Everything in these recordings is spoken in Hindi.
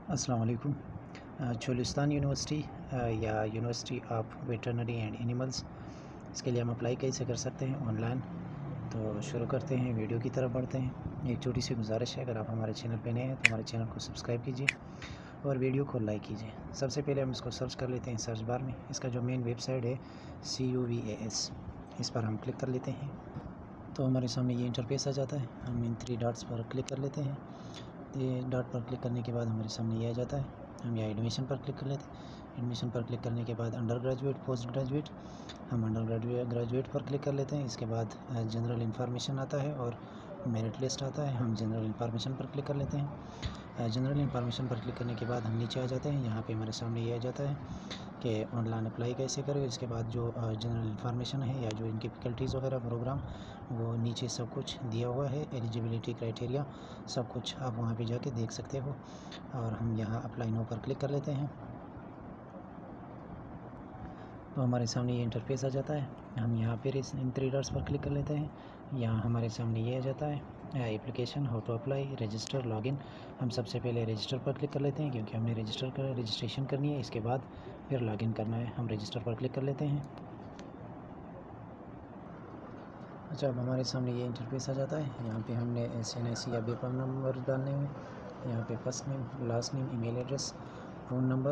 अस्सलाम वालेकुम। चोलिस्तान यूनिवर्सिटी या university of veterinary and animals, इसके लिए हम अप्लाई कैसे कर सकते हैं ऑनलाइन। तो शुरू करते हैं, वीडियो की तरफ बढ़ते हैं। एक छोटी सी गुजारिश है, अगर आप हमारे चैनल पे नए हैं तो हमारे चैनल को सब्सक्राइब कीजिए और वीडियो को लाइक कीजिए। सबसे पहले हम इसको सर्च कर लेते हैं सर्च बार में। इसका जो मेन वेबसाइट है CUVAS, इस पर हम क्लिक कर लेते हैं। तो हमारे सामने ये इंटरफेस आ जाता है। हम इन 3 डॉट्स पर क्लिक कर लेते हैं। ये डॉट पर क्लिक करने के बाद हमारे सामने ये आ जाता है। हम यहाँ एडमिशन पर क्लिक कर लेते हैं। एडमिशन पर क्लिक करने के बाद अंडर ग्रेजुएट, पोस्ट ग्रेजुएट, हम अंडर ग्रेजुएट पर क्लिक कर लेते हैं। इसके बाद जनरल इन्फॉर्मेशन आता है और मेरिट लिस्ट आता है। हम जनरल इन्फॉर्मेशन पर क्लिक कर लेते हैं। जनरल इन्फॉर्मेशन पर क्लिक करने के बाद हम नीचे आ जाते हैं। यहाँ पे हमारे सामने ये आ जाता है कि ऑनलाइन अप्लाई कैसे करें। इसके बाद जो जनरल इन्फॉर्मेशन है या जो इनकी फैकल्टीज़ वगैरह प्रोग्राम, वो नीचे सब कुछ दिया हुआ है। एलिजिबिलिटी क्राइटेरिया सब कुछ आप वहाँ पे जाके देख सकते हो। और हम यहाँ अप्लाई नो पर क्लिक कर लेते हैं। तो हमारे सामने ये इंटरफेस आ जाता है। हम यहाँ पर इन 3 डॉट्स पर क्लिक कर लेते हैं। यहाँ हमारे सामने ये आ जाता है application, how to apply, register, login. हम सबसे पहले रजिस्टर पर क्लिक कर लेते हैं क्योंकि हमने रजिस्ट्रेशन करनी है। इसके बाद फिर लॉगिन करना है। हम रजिस्टर पर क्लिक कर लेते हैं। अच्छा, अब हमारे सामने ये इंटरफेस आ जाता है। यहाँ पे हमने SNIC या बेपम नंबर डालने हैं। यहाँ पे first name, last name, email address, phone number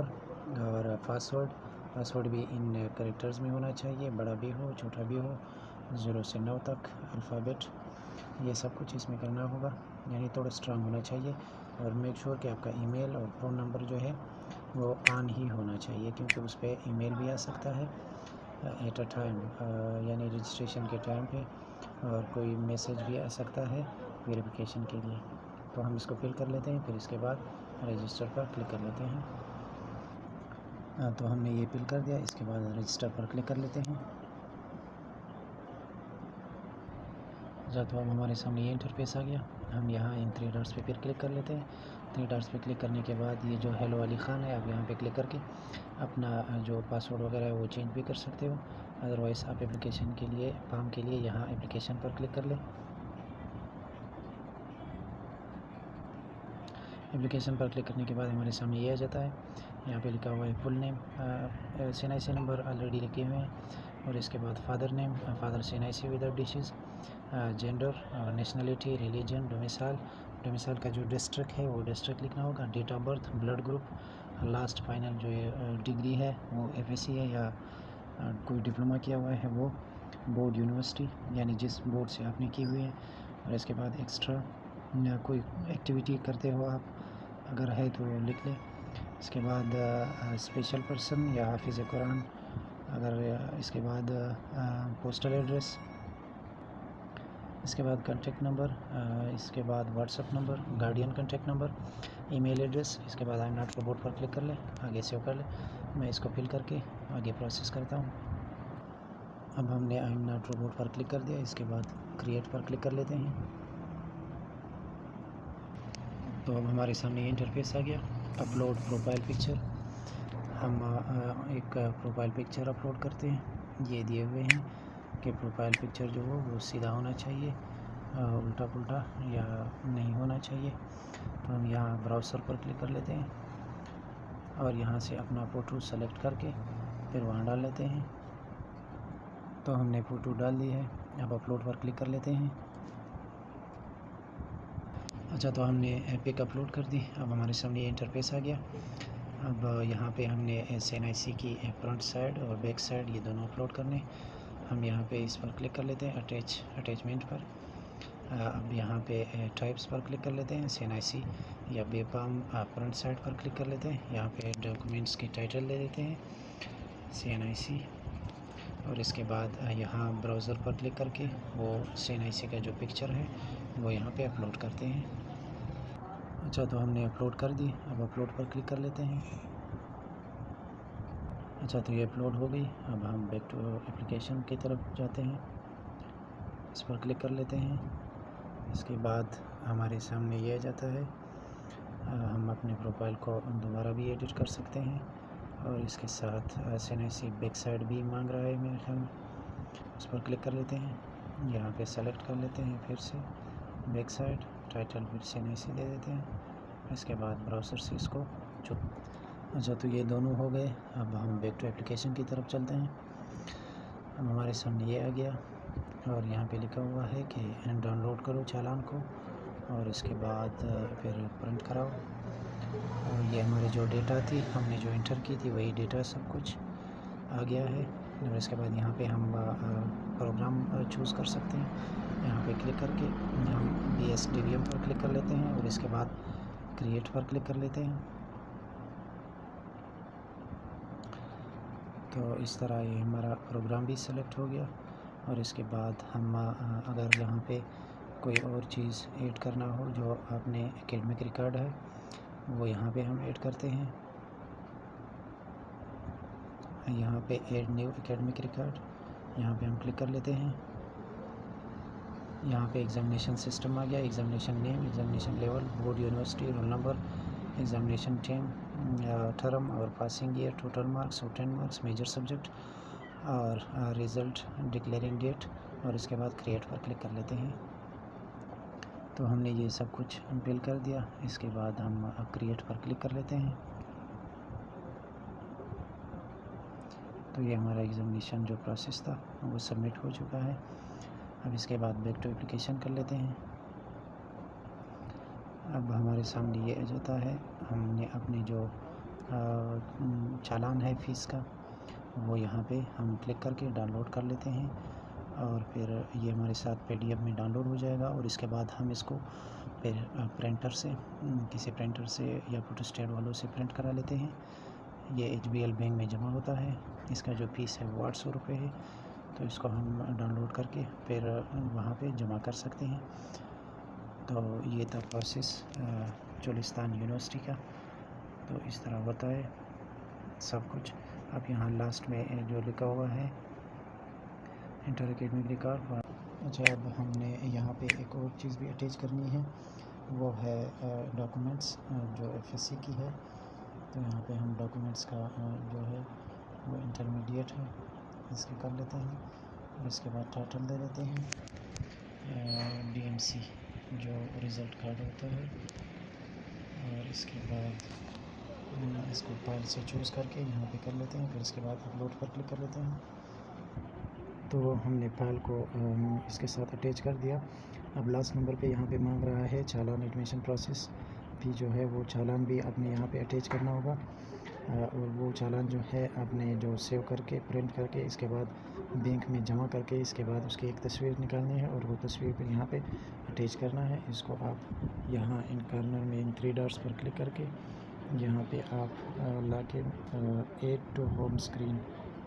और पासवर्ड भी इन कैरेक्टर्स में होना चाहिए, बड़ा भी हो छोटा भी हो, 0 से 9 तक अल्फ़ाबेट, ये सब कुछ इसमें करना होगा, यानी थोड़ा स्ट्रांग होना चाहिए। और मेक श्योर कि आपका ईमेल और फ़ोन नंबर जो है वो ऑन ही होना चाहिए, क्योंकि उस पर ईमेल भी आ सकता है एट अ टाइम, यानी रजिस्ट्रेशन के टाइम पे, और कोई मैसेज भी आ सकता है वेरिफिकेशन के लिए। तो हम इसको फिल कर लेते हैं, फिर इसके बाद रजिस्टर पर क्लिक कर लेते हैं। तो हमने ये फिल कर दिया। इसके बाद रजिस्टर पर क्लिक कर लेते हैं। अच्छा, तो अब हमारे सामने ये इंटरफेस आ गया। हम यहाँ इन 3 डॉट्स पे फिर क्लिक कर लेते हैं। 3 डॉट्स पे क्लिक करने के बाद ये जो हेलो अली ख़ान है, आप यहाँ पे क्लिक करके अपना जो पासवर्ड वगैरह है वो चेंज भी कर सकते हो। अदरवाइज़ आप एप्लीकेशन के लिए, फॉर्म के लिए यहाँ एप्लीकेशन पर क्लिक कर लें। एप्लीकेशन पर क्लिक करने के बाद हमारे सामने ये आ जाता है। यहाँ पे लिखा हुआ है full name, SNIC number already लिखे हुए हैं, और इसके बाद father name, father SNIC without dashes, gender, nationality, religion, domicile का जो डिस्ट्रिक्ट है वो डिस्ट्रिक्ट लिखना होगा, date of birth, blood group, last final जो डिग्री है वो FSc है या कोई डिप्लोमा किया हुआ है वो, बोर्ड, यूनिवर्सिटी, यानी जिस बोर्ड से आपने की हुई है। और इसके बाद एक्स्ट्रा कोई एक्टिविटी करते हो आप, अगर है तो लिख लें। इसके बाद स्पेशल पर्सन या हाफिज़ कुरान, अगर इसके बाद पोस्टल एड्रेस, इसके बाद कॉन्टैक्ट नंबर, इसके बाद WhatsApp number, guardian contact number, email address. इसके बाद आई एम नॉट रोबोट पर क्लिक कर लें, आगे सेव कर लें। मैं इसको फिल करके आगे प्रोसेस करता हूँ। अब हमने आई एम नॉट रोबोट पर क्लिक कर दिया। इसके बाद क्रिएट पर क्लिक कर लेते हैं। तो अब हमारे सामने ये इंटरफेस आ गया। अपलोड प्रोफाइल पिक्चर, हम एक प्रोफाइल पिक्चर अपलोड करते हैं। ये दिए हुए हैं कि प्रोफाइल पिक्चर जो हो वो सीधा होना चाहिए, उल्टा पुल्टा या नहीं होना चाहिए। तो हम यहाँ ब्राउज़र पर क्लिक कर लेते हैं और यहाँ से अपना फ़ोटो सेलेक्ट करके फिर वहाँ डाल लेते हैं। तो हमने फ़ोटो डाल दी है। अब अपलोड पर क्लिक कर लेते हैं। अच्छा, तो हमने पिक अपलोड कर दी। अब हमारे सामने ये इंटरफेस आ गया। अब यहाँ पे हमने SNIC की फ्रंट साइड और बैक साइड ये दोनों अपलोड करने। हम यहाँ पे इस पर क्लिक कर लेते हैं, अटैचमेंट पर। अब यहाँ पे टाइप्स पर क्लिक कर लेते हैं, SNIC या बेपम। फ्रंट साइड पर क्लिक कर लेते हैं। यहाँ पे डॉक्यूमेंट्स की टाइटल दे देते हैं SNIC, और इसके बाद यहाँ ब्राउज़र पर क्लिक करके वो SNIC का जो पिक्चर है वो यहाँ पे अपलोड करते हैं। अच्छा, तो हमने अपलोड कर दी। अब अपलोड पर क्लिक कर लेते हैं। अच्छा, तो ये अपलोड हो गई। अब हम बैक टू एप्लीकेशन की तरफ जाते हैं, इस पर क्लिक कर लेते हैं। इसके बाद हमारे सामने ये आ जाता है। हम अपने प्रोफाइल को दोबारा भी एडिट कर सकते हैं, और इसके साथ SNIC बैक साइड भी मांग रहा है मेरे ख्याल में। उस पर क्लिक कर लेते हैं। यहाँ पे सेलेक्ट कर लेते हैं फिर से बैक साइड, टाइटल फिर SNIC दे देते हैं। इसके बाद ब्राउज़र से इसको अच्छा, तो ये दोनों हो गए। अब हम बैक टू एप्लीकेशन की तरफ चलते हैं। अब हमारे सामने ये आ गया और यहाँ पे लिखा हुआ है कि डाउनलोड करो चालान को और इसके बाद फिर प्रिंट कराओ। और ये हमारी जो डेटा थी, हमने जो इंटर की थी, वही डेटा सब कुछ आ गया है। और इसके बाद यहाँ पे हम प्रोग्राम चूज़ कर सकते हैं। यहाँ पे क्लिक करके हम BSDVM पर क्लिक कर लेते हैं और इसके बाद क्रिएट पर क्लिक कर लेते हैं। तो इस तरह ये हमारा प्रोग्राम भी सेलेक्ट हो गया। और इसके बाद हम अगर यहाँ पे कोई और चीज़ ऐड करना हो जो आपने एकेडमिक रिकॉर्ड है, वो यहाँ पे हम ऐड करते हैं। यहाँ पे ऐड न्यू एकेडमिक रिकॉर्ड, यहाँ पे हम क्लिक कर लेते हैं। यहाँ पे एग्ज़ामिनेशन सिस्टम आ गया, examination name, examination level, board, university, roll number, examination time, term और पासिंग ईयर, टोटल मार्क्स और 10 मार्क्स, मेजर सब्जेक्ट और रिज़ल्ट, डिक्लेयरिंग डेट। और इसके बाद क्रिएट पर क्लिक कर लेते हैं। तो हमने ये सब कुछ फिल कर दिया। इसके बाद हम क्रिएट पर क्लिक कर लेते हैं। तो ये हमारा एग्ज़ामिनेशन जो प्रोसेस था वो सबमिट हो चुका है। अब इसके बाद बैक टू एप्लीकेशन कर लेते हैं। अब हमारे सामने ये आ जाता है, हमने अपने जो चालान है फ़ीस का, वो यहाँ पे हम क्लिक करके डाउनलोड कर लेते हैं और फिर ये हमारे साथ PDF में डाउनलोड हो जाएगा। और इसके बाद हम इसको फिर प्रिंटर से, किसी प्रिंटर से या फोटोस्टेट वालों से प्रिंट करा लेते हैं। ये HBL बैंक में जमा होता है। इसका जो फ़ीस है वो 800 रुपये है। तो इसको हम डाउनलोड करके फिर वहाँ पे जमा कर सकते हैं। तो ये था प्रोसेस चोलिस्तान यूनिवर्सिटी का। तो इस तरह होता है सब कुछ। अब यहाँ लास्ट में जो लिखा हुआ है इंटर एकेडमिक रिकॉर्ड। अच्छा, अब हमने यहाँ पे एक और चीज़ भी अटैच करनी है, वो है डॉक्यूमेंट्स जो FSC की है। तो यहाँ पे हम डॉक्यूमेंट्स का जो है वो इंटरमीडिएट है, इसके कर लेते हैं। और इसके बाद टाइटल दे देते हैं DMC जो रिज़ल्ट कार्ड होता है। और इसके बाद इसको फाइल से चूज़ करके यहाँ पे कर लेते हैं। फिर इसके बाद अपलोड पर क्लिक कर लेते हैं। तो हमने फाइल को इसके साथ अटैच कर दिया। अब लास्ट नंबर पे यहाँ पे मांग रहा है चालान एडमिशन प्रोसेस भी जो है वो चालान भी अपने यहाँ पे अटैच करना होगा। और वो चालान जो है आपने जो सेव करके प्रिंट करके इसके बाद बैंक में जमा करके इसके बाद उसकी एक तस्वीर निकालनी है और वो तस्वीर फिर यहाँ पे अटैच करना है। इसको आप यहाँ इन कॉर्नर में इन 3 डॉट्स पर क्लिक करके यहाँ पे आप लाके ऐड टू होम स्क्रीन,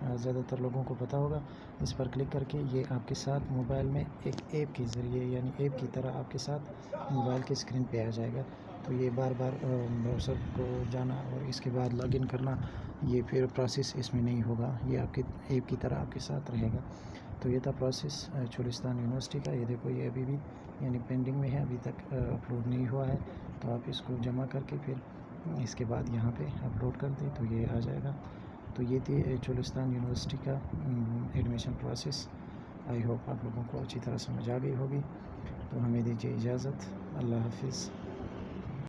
ज़्यादातर लोगों को पता होगा, इस पर क्लिक करके ये आपके साथ मोबाइल में एक ऐप के ज़रिए यानी ऐप की तरह आपके साथ मोबाइल की स्क्रीन पे आ जाएगा। तो ये बार बार ब्राउज़र को जाना और इसके बाद लॉगिन करना, ये फिर प्रोसेस इसमें नहीं होगा, ये आपके ऐप की तरह आपके साथ रहेगा। तो ये था प्रोसेस चोलिस्तान यूनिवर्सिटी का। ये देखो, ये अभी भी यानी पेंडिंग में है, अभी तक अपलोड नहीं हुआ है। तो आप इसको जमा करके फिर इसके बाद यहाँ पे अपलोड कर दें तो ये आ जाएगा। तो ये थी चोलिस्तान यूनिवर्सिटी का एडमिशन प्रोसेस। आई होप आप लोगों को अच्छी तरह समझ आ गई होगी। तो हमें दीजिए इजाज़त। अल्लाह हाफिज़।